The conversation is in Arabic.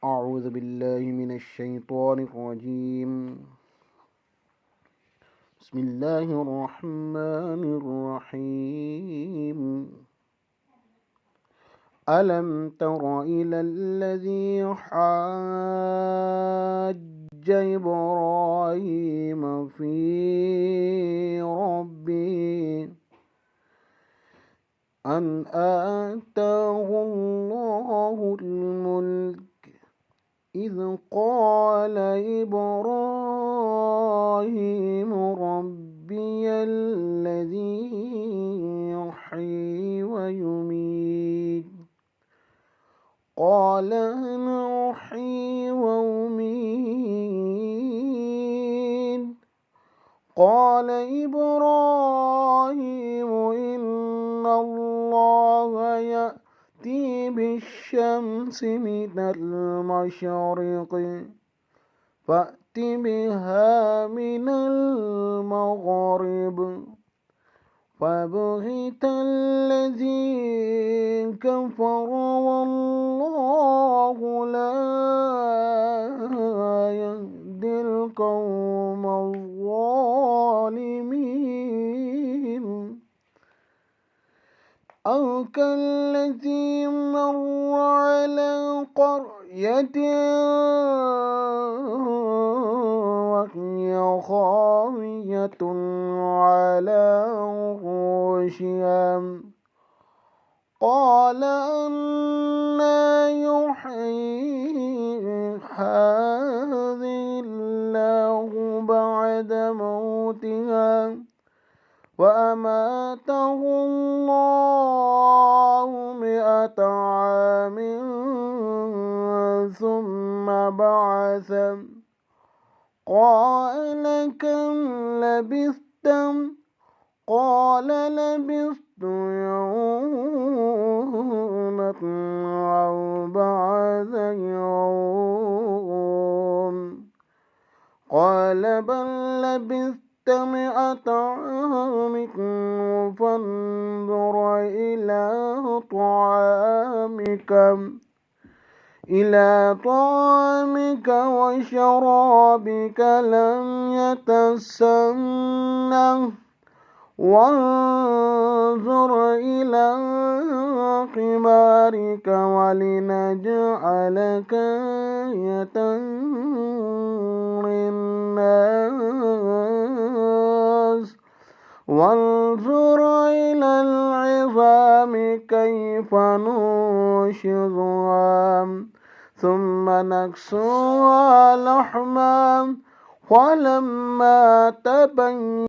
أعوذ بالله من الشيطان الرجيم. بسم الله الرحمن الرحيم. ألم تر إلى الذي حاج إبراهيم في ربه أن آتاه الله الملك إذ قال إبراهيم ربي الذي يحيي ويميت قال أنا أحيي وأميت قال إبراهيم إن الله يأتي بالشمس من المشرق فأت بها من المغرب فبهت الذي كفر والله لا يهدي القوم الظالمين. أو كالذي مر على قرية وهي خاوية على عروشها قال أنى يحيي هذه الله بعد موتها وأماته الله 100 عام ثم بعثه قال كم لبثت قال لبثت يوما أو بعض يوم قال بل لبثت 100 عام فانظر إلى طعامك وشرابك لم يتسنه وانظر إلى حمارك ولنجعلك آية للناس وانظر إلى العظام كيف ننشزها ثم نكسوها لحما فلما تبين